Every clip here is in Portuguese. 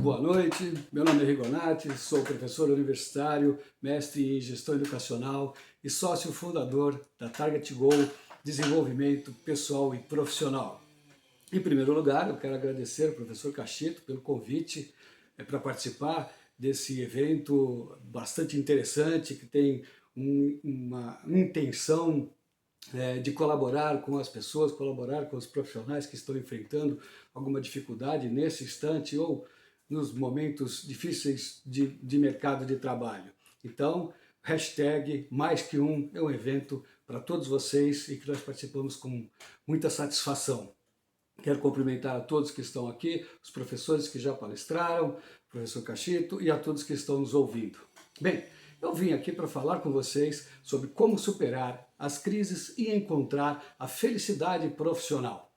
boa noite, meu nome é Rigonati, sou professor universitário, mestre em gestão educacional e sócio fundador da Target Go Desenvolvimento Pessoal e Profissional. Em primeiro lugar, eu quero agradecer ao professor Cachito pelo convite para participar desse evento bastante interessante, que tem uma intenção de colaborar com as pessoas, colaborar com os profissionais que estão enfrentando alguma dificuldade nesse instante ou nos momentos difíceis de mercado de trabalho. Então, hashtag Mais Que Um é um evento para todos vocês e que nós participamos com muita satisfação. Quero cumprimentar a todos que estão aqui, os professores que já palestraram, o professor Cachito e a todos que estão nos ouvindo. Bem, eu vim aqui para falar com vocês sobre como superar as crises e encontrar a felicidade profissional.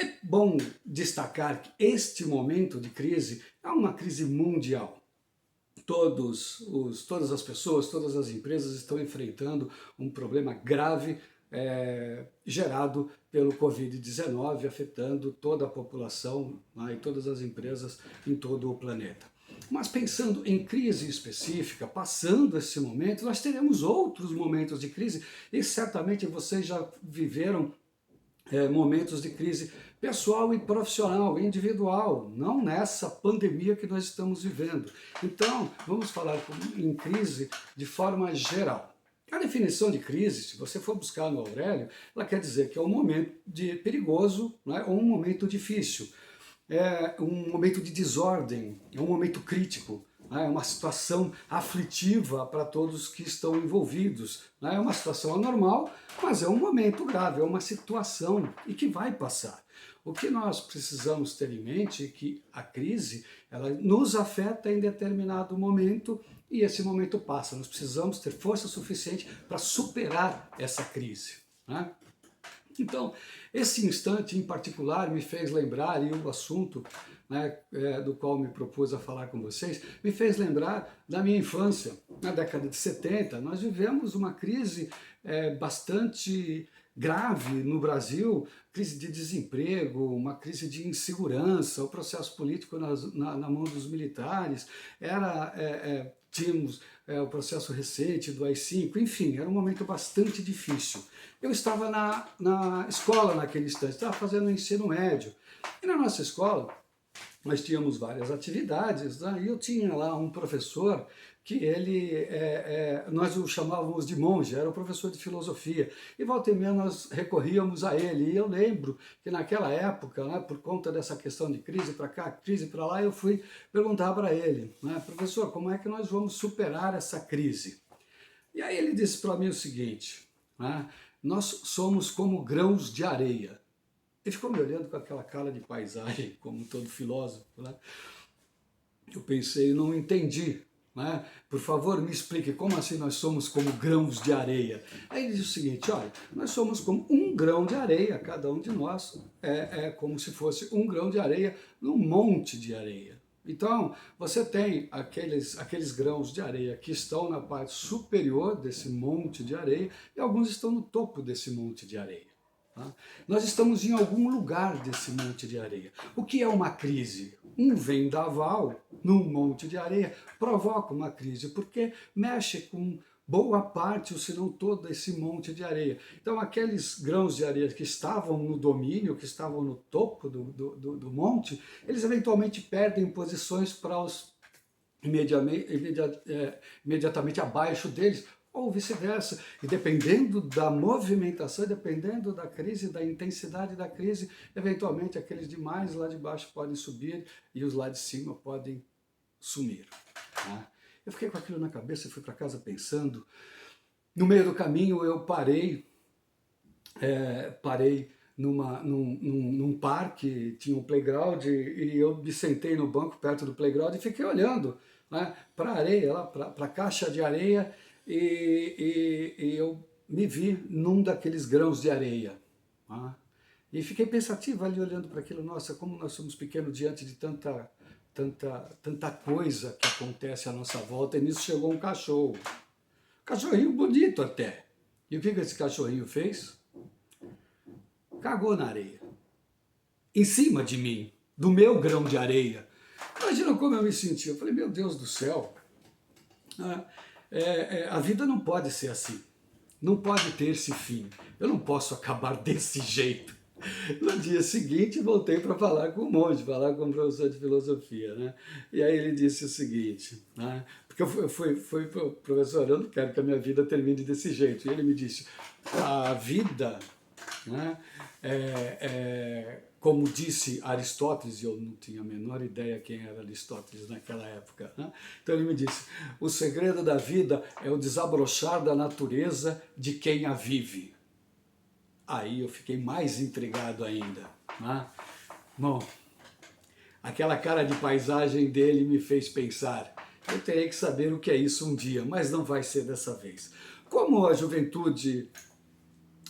É bom destacar que este momento de crise é uma crise mundial. Todas as pessoas, todas as empresas estão enfrentando um problema grave gerado pelo Covid-19, afetando toda a população, né, e todas as empresas em todo o planeta. Mas pensando em crise específica, passando esse momento, nós teremos outros momentos de crise e certamente vocês já viveram momentos de crise pessoal e profissional, individual, não nessa pandemia que nós estamos vivendo. Então, vamos falar em crise de forma geral. A definição de crise, se você for buscar no Aurélio, ela quer dizer que é um momento perigoso, né, ou um momento difícil, é um momento de desordem, é um momento crítico, né, é uma situação aflitiva para todos que estão envolvidos. Né, é uma situação anormal, mas é um momento grave, é uma situação e que vai passar. O que nós precisamos ter em mente é que a crise ela nos afeta em determinado momento e esse momento passa. Nós precisamos ter força suficiente para superar essa crise. Né? Então, esse instante em particular me fez lembrar, e o assunto do qual me propus a falar com vocês, me fez lembrar da minha infância. Na década de 70, nós vivemos uma crise bastante grave no Brasil, crise de desemprego, uma crise de insegurança, o processo político na mão dos militares, tínhamos o processo recente do AI-5, enfim, era um momento bastante difícil. Eu estava na escola naquele instante, estava fazendo o ensino médio, e na nossa escola nós tínhamos várias atividades, né? E eu tinha lá um professor que ele, nós o chamávamos de monge, era um professor de filosofia, e volta e meia nós recorríamos a ele, e eu lembro que naquela época, né, por conta dessa questão de crise para cá, crise para lá, eu fui perguntar para ele, né, professor, como é que nós vamos superar essa crise? E aí ele disse para mim o seguinte, né, nós somos como grãos de areia. Ele ficou me olhando com aquela cara de paisagem, como todo filósofo, né? Eu pensei, não entendi, né? Por favor, me explique, como assim nós somos como grãos de areia? Aí ele diz o seguinte, olha, nós somos como um grão de areia, cada um de nós é como se fosse um grão de areia num monte de areia. Então, você tem aqueles grãos de areia que estão na parte superior desse monte de areia e alguns estão no topo desse monte de areia. Tá? Nós estamos em algum lugar desse monte de areia. O que é uma crise? Um vendaval num monte de areia provoca uma crise, porque mexe com boa parte, ou se não todo, esse monte de areia. Então aqueles grãos de areia que estavam no domínio, que estavam no topo do monte, eles eventualmente perdem posições para os imediatamente abaixo deles, ou vice-versa. E dependendo da movimentação, dependendo da crise, da intensidade da crise, eventualmente aqueles demais lá de baixo podem subir e os lá de cima podem sumir. Tá? Eu fiquei com aquilo na cabeça e fui para casa pensando. No meio do caminho eu parei num parque, tinha um playground, e eu me sentei no banco perto do playground e fiquei olhando, né, para a areia, para a caixa de areia, e eu me vi num daqueles grãos de areia. Né, e fiquei pensativo ali olhando para aquilo, nossa, como nós somos pequenos diante de tanta coisa que acontece à nossa volta, e nisso chegou um cachorro. Cachorrinho bonito até. E o que esse cachorrinho fez? Cagou na areia, em cima de mim, do meu grão de areia. Imagina como eu me senti. Eu falei, meu Deus do céu, a vida não pode ser assim. Não pode ter esse fim. Eu não posso acabar desse jeito. No dia seguinte, voltei para falar com o monge, falar com o professor de filosofia, né? E aí ele disse o seguinte, né? Porque eu fui professor, eu não quero que a minha vida termine desse jeito. E ele me disse, a vida, né, como disse Aristóteles, e eu não tinha a menor ideia quem era Aristóteles naquela época, né? Então ele me disse, o segredo da vida é o desabrochar da natureza de quem a vive. Aí eu fiquei mais intrigado ainda, né? Bom, aquela cara de paisagem dele me fez pensar, eu terei que saber o que é isso um dia, mas não vai ser dessa vez. Como a juventude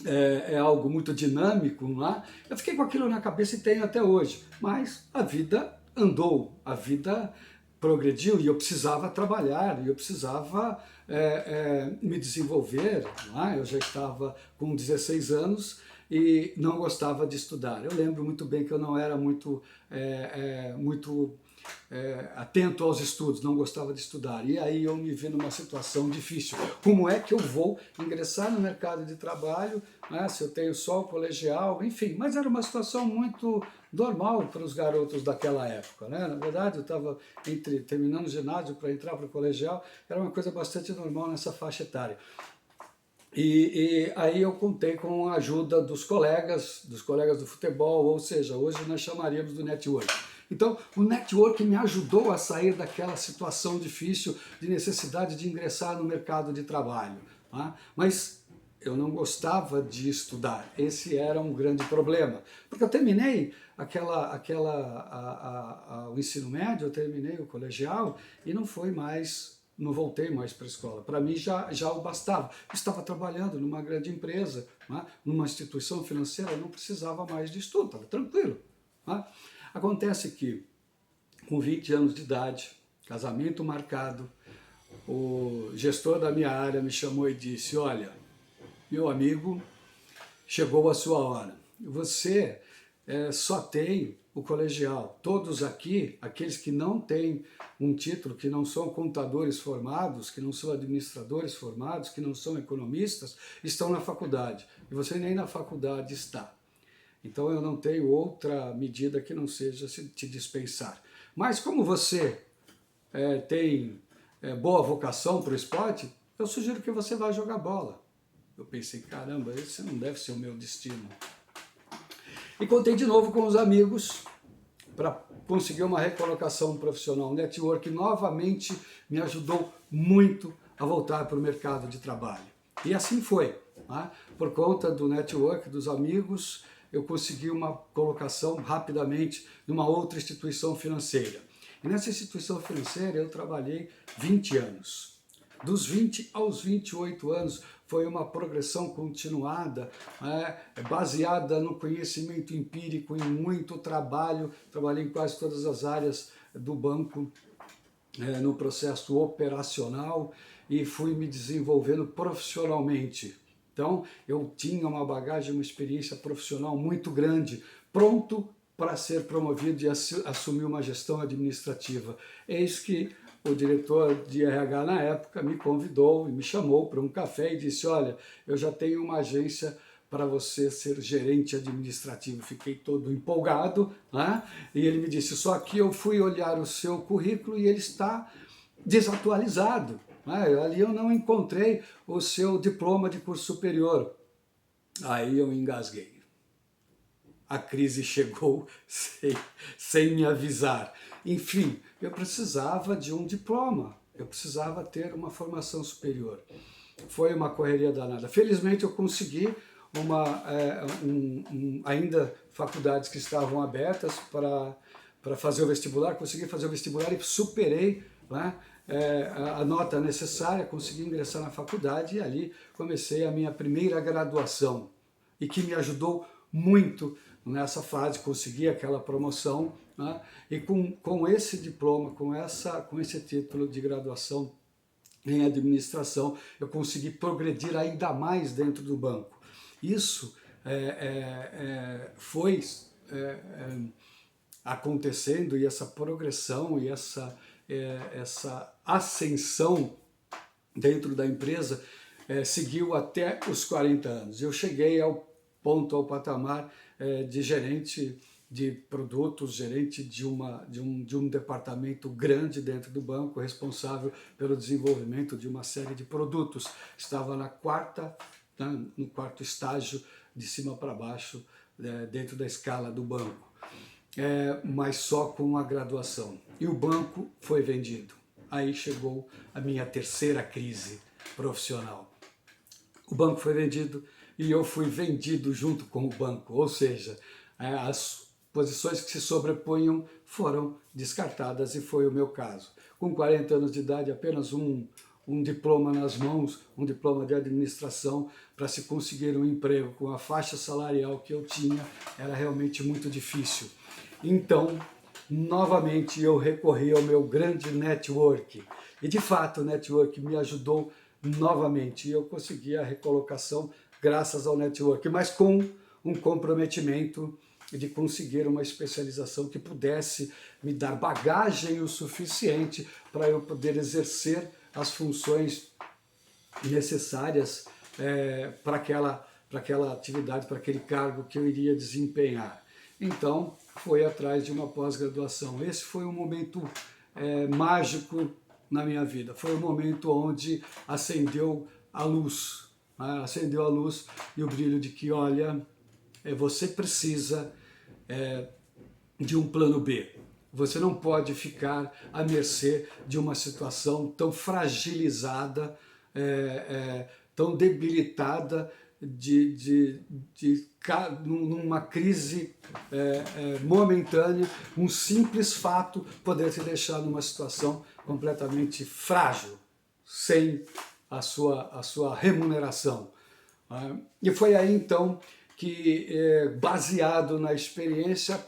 é algo muito dinâmico, não é? Eu fiquei com aquilo na cabeça e tenho até hoje, mas a vida andou, a vida progrediu e eu precisava trabalhar, e eu precisava me desenvolver, não é? Eu já estava com 16 anos e não gostava de estudar. Eu lembro muito bem que eu não era muito atento aos estudos, não gostava de estudar. E aí eu me vi numa situação difícil. Como é que eu vou ingressar no mercado de trabalho, né, se eu tenho só o colegial, enfim. Mas era uma situação muito normal para os garotos daquela época, né? Na verdade, eu estava terminando o ginásio para entrar para o colegial, era uma coisa bastante normal nessa faixa etária. E aí eu contei com a ajuda dos colegas do futebol, ou seja, hoje nós chamaríamos do network. Então, o network me ajudou a sair daquela situação difícil de necessidade de ingressar no mercado de trabalho. Tá? Mas eu não gostava de estudar, esse era um grande problema. Porque eu terminei o ensino médio, eu terminei o colegial e não voltei mais para a escola. Para mim já o bastava. Eu estava trabalhando numa grande empresa, né, numa instituição financeira, eu não precisava mais de estudo, estava tranquilo. Né? Acontece que, com 20 anos de idade, casamento marcado, o gestor da minha área me chamou e disse, olha, meu amigo, chegou a sua hora. Você só tem o colegial. Todos aqui, aqueles que não têm um título, que não são contadores formados, que não são administradores formados, que não são economistas, estão na faculdade. E você nem na faculdade está. Então eu não tenho outra medida que não seja te dispensar. Mas como você tem boa vocação para o esporte, eu sugiro que você vá jogar bola. Eu pensei, caramba, esse não deve ser o meu destino. E contei de novo com os amigos para conseguir uma recolocação profissional. O network novamente me ajudou muito a voltar para o mercado de trabalho. E assim foi. Né? Por conta do network, dos amigos, eu consegui uma colocação rapidamente numa outra instituição financeira. E nessa instituição financeira eu trabalhei 20 anos. Dos 20 aos 28 anos foi uma progressão continuada, baseada no conhecimento empírico, em muito trabalho. Trabalhei em quase todas as áreas do banco, no processo operacional e fui me desenvolvendo profissionalmente. Então, eu tinha uma bagagem, uma experiência profissional muito grande, pronto para ser promovido e assumir uma gestão administrativa. Eis que o diretor de RH na época me convidou e me chamou para um café e disse, olha, eu já tenho uma agência para você ser gerente administrativo. Fiquei todo empolgado, né? E ele me disse, só que eu fui olhar o seu currículo e ele está desatualizado. Ali eu não encontrei o seu diploma de curso superior. Aí eu engasguei. A crise chegou sem me avisar. Enfim, eu precisava de um diploma, eu precisava ter uma formação superior. Foi uma correria danada. Felizmente eu consegui ainda faculdades que estavam abertas para fazer o vestibular, consegui fazer o vestibular e superei, né, a nota necessária, consegui ingressar na faculdade e ali comecei a minha primeira graduação e que me ajudou muito nessa fase, consegui aquela promoção, né, e com esse diploma, com esse título de graduação em administração, eu consegui progredir ainda mais dentro do banco. Isso foi acontecendo e essa progressão e essa ascensão dentro da empresa seguiu até os 40 anos. Eu cheguei ao patamar de gerente de produtos, gerente de um departamento grande dentro do banco, responsável pelo desenvolvimento de uma série de produtos. Estava no quarto estágio, de cima para baixo, dentro da escala do banco, mas só com a graduação. E o banco foi vendido. Aí chegou a minha terceira crise profissional. O banco foi vendido e eu fui vendido junto com o banco, ou seja, as posições que se sobrepunham foram descartadas e foi o meu caso. Com 40 anos de idade, apenas um diploma nas mãos, um diploma de administração, para se conseguir um emprego com a faixa salarial que eu tinha, era realmente muito difícil. Então, novamente eu recorri ao meu grande network. E de fato o network me ajudou novamente e eu consegui a recolocação graças ao network, mas com um comprometimento de conseguir uma especialização que pudesse me dar bagagem o suficiente para eu poder exercer as funções necessárias para aquela atividade, para aquele cargo que eu iria desempenhar. Então, foi atrás de uma pós-graduação. Esse foi um momento mágico na minha vida. Foi um momento onde acendeu a luz, né? Acendeu a luz e o brilho de que, olha, você precisa de um plano B. Você não pode ficar à mercê de uma situação tão fragilizada, tão debilitada, numa crise momentânea, um simples fato poder te deixar numa situação completamente frágil, sem a sua remuneração. E foi aí então que, baseado na experiência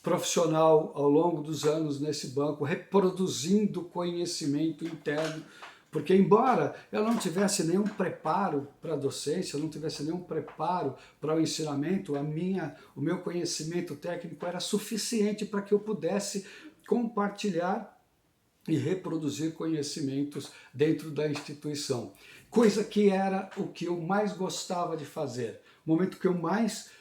profissional ao longo dos anos nesse banco, reproduzindo conhecimento interno, porque embora eu não tivesse nenhum preparo para a docência, eu não tivesse nenhum preparo para o ensinamento, o meu conhecimento técnico era suficiente para que eu pudesse compartilhar e reproduzir conhecimentos dentro da instituição. Coisa que era o que eu mais gostava de fazer. O momento que eu mais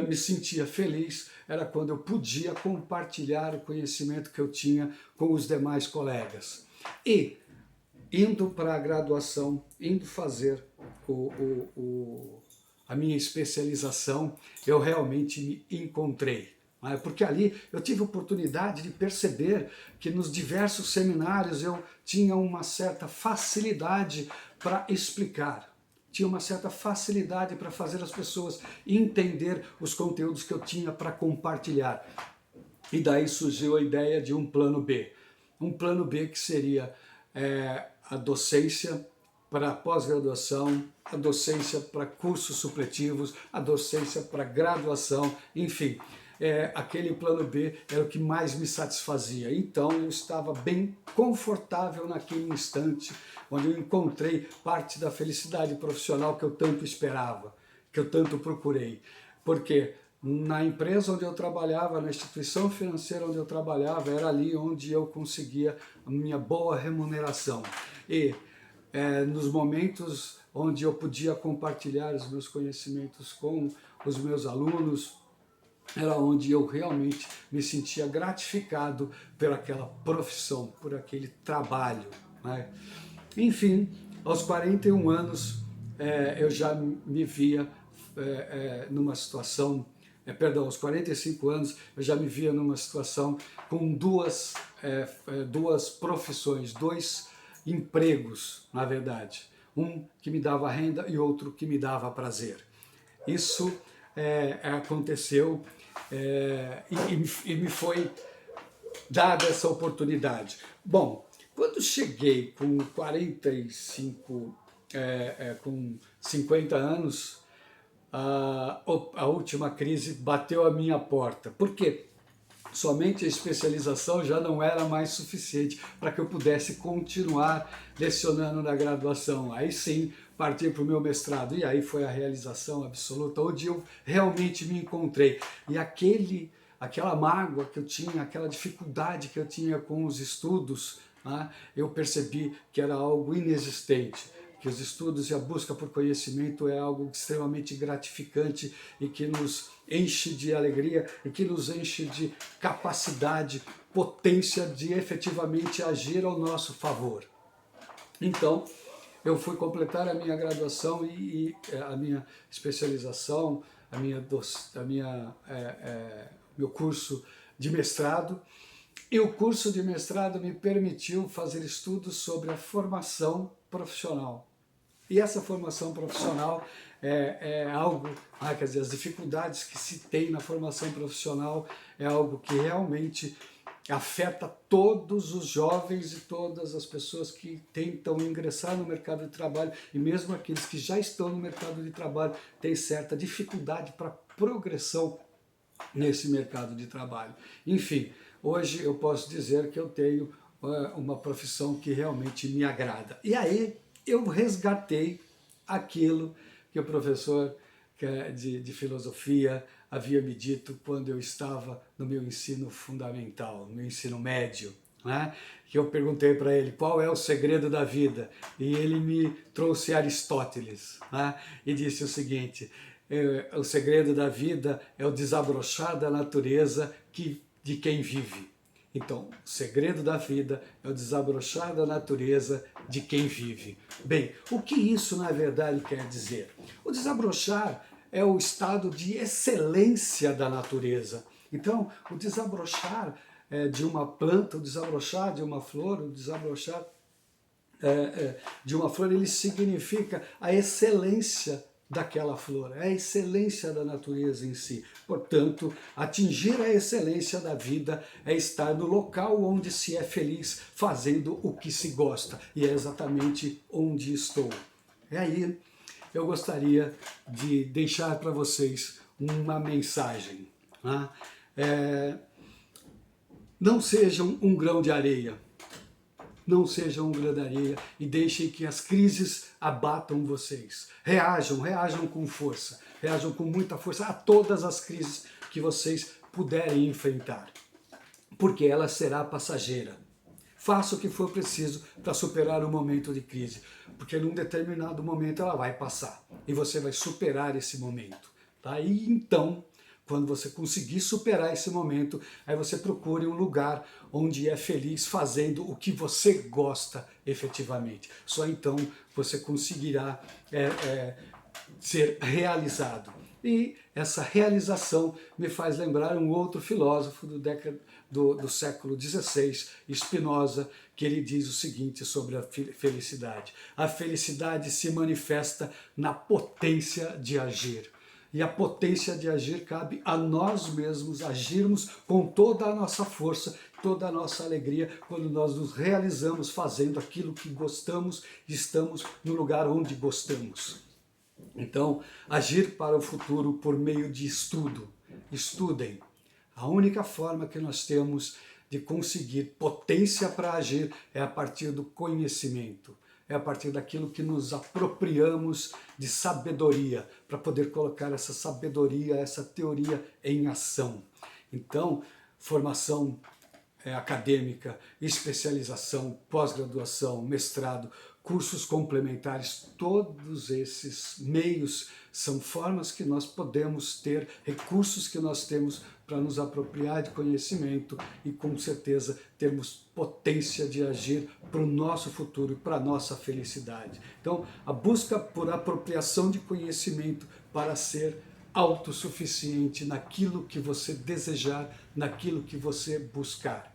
me sentia feliz era quando eu podia compartilhar o conhecimento que eu tinha com os demais colegas. E, indo para a graduação, indo fazer a minha especialização, eu realmente me encontrei. Porque ali eu tive a oportunidade de perceber que nos diversos seminários eu tinha uma certa facilidade para explicar, tinha uma certa facilidade para fazer as pessoas entender os conteúdos que eu tinha para compartilhar. E daí surgiu a ideia de um plano B. Um plano B que seria a docência para pós-graduação, a docência para cursos supletivos, a docência para graduação, enfim. Aquele plano B era o que mais me satisfazia. Então eu estava bem confortável naquele instante, onde eu encontrei parte da felicidade profissional que eu tanto esperava, que eu tanto procurei. Porque na empresa onde eu trabalhava, na instituição financeira onde eu trabalhava, era ali onde eu conseguia a minha boa remuneração. E nos momentos onde eu podia compartilhar os meus conhecimentos com os meus alunos, era onde eu realmente me sentia gratificado por aquela profissão, por aquele trabalho, né? Enfim, aos 41 anos eu já me via numa situação, aos 45 anos eu já me via numa situação com duas profissões, dois empregos, na verdade. Um que me dava renda e outro que me dava prazer. Isso aconteceu e me foi dada essa oportunidade. Bom, quando cheguei com 50 anos, a última crise bateu à minha porta. Por quê? Somente a especialização já não era mais suficiente para que eu pudesse continuar lecionando na graduação. Aí sim, parti para o meu mestrado, e aí foi a realização absoluta, onde eu realmente me encontrei. E aquela mágoa que eu tinha, aquela dificuldade que eu tinha com os estudos, né, eu percebi que era algo inexistente, que os estudos e a busca por conhecimento é algo extremamente gratificante e que nos enche de alegria e que nos enche de capacidade, potência de efetivamente agir ao nosso favor. Então, eu fui completar a minha graduação e a minha especialização, meu curso de mestrado. E o curso de mestrado me permitiu fazer estudos sobre a formação profissional. E essa formação profissional é algo, quer dizer, as dificuldades que se tem na formação profissional é algo que realmente afeta todos os jovens e todas as pessoas que tentam ingressar no mercado de trabalho, e mesmo aqueles que já estão no mercado de trabalho têm certa dificuldade para progressão nesse mercado de trabalho. Enfim, hoje eu posso dizer que eu tenho uma profissão que realmente me agrada. E aí eu resgatei aquilo que o professor de filosofia havia me dito quando eu estava no meu ensino fundamental, no meu ensino médio, né? Que eu perguntei para ele qual é o segredo da vida, e ele me trouxe Aristóteles, né? E disse o seguinte: o segredo da vida é o desabrochar da natureza de quem vive. Então, o segredo da vida é o desabrochar da natureza de quem vive. Bem, o que isso na verdade quer dizer? O desabrochar é o estado de excelência da natureza. Então, o desabrochar de uma planta, o desabrochar de uma flor, o desabrochar de uma flor, ele significa a excelência daquela flor, a excelência da natureza em si. Portanto, atingir a excelência da vida é estar no local onde se é feliz, fazendo o que se gosta, e é exatamente onde estou. E aí, eu gostaria de deixar para vocês uma mensagem. Né? Não sejam um grão de areia. Não sejam um grão de areia e deixem que as crises abatam vocês. Reajam com força, reajam com muita força a todas as crises que vocês puderem enfrentar, porque ela será passageira. Faça o que for preciso para superar o momento de crise, porque num determinado momento ela vai passar e você vai superar esse momento. Tá? E então, quando você conseguir superar esse momento, aí você procure um lugar onde é feliz fazendo o que você gosta efetivamente. Só então você conseguirá ser realizado. E essa realização me faz lembrar um outro filósofo do século XVI, Spinoza, que ele diz o seguinte sobre a felicidade: a felicidade se manifesta na potência de agir. E a potência de agir cabe a nós mesmos agirmos com toda a nossa força, toda a nossa alegria, quando nós nos realizamos fazendo aquilo que gostamos e estamos no lugar onde gostamos. Então, agir para o futuro por meio de estudo. Estudem. A única forma que nós temos de conseguir potência para agir é a partir do conhecimento. É a partir daquilo que nos apropriamos de sabedoria, para poder colocar essa sabedoria, essa teoria em ação. Então, formação acadêmica, especialização, pós-graduação, mestrado, cursos complementares, todos esses meios são formas que nós podemos ter, recursos que nós temos para nos apropriar de conhecimento e com certeza termos potência de agir para o nosso futuro, para a nossa felicidade. Então, a busca por apropriação de conhecimento para ser autossuficiente naquilo que você desejar, naquilo que você buscar.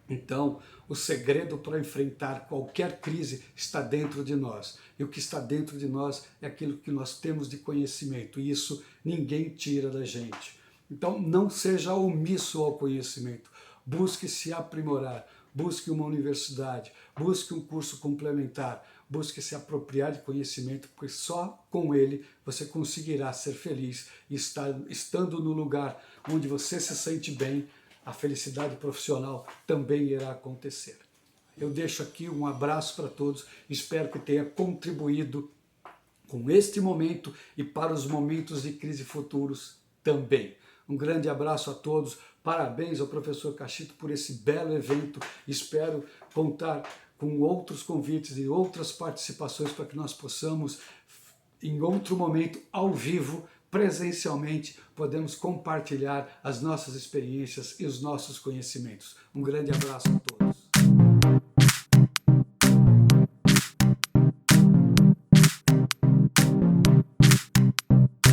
Então, o segredo para enfrentar qualquer crise está dentro de nós. E o que está dentro de nós é aquilo que nós temos de conhecimento. E isso ninguém tira da gente. Então, não seja omisso ao conhecimento. Busque se aprimorar. Busque uma universidade. Busque um curso complementar. Busque se apropriar de conhecimento, porque só com ele você conseguirá ser feliz. E estando no lugar onde você se sente bem, a felicidade profissional também irá acontecer. Eu deixo aqui um abraço para todos, espero que tenha contribuído com este momento e para os momentos de crise futuros também. Um grande abraço a todos, parabéns ao professor Cachito por esse belo evento, espero contar com outros convites e outras participações para que nós possamos, em outro momento, ao vivo, presencialmente, podemos compartilhar as nossas experiências e os nossos conhecimentos. Um grande abraço a todos.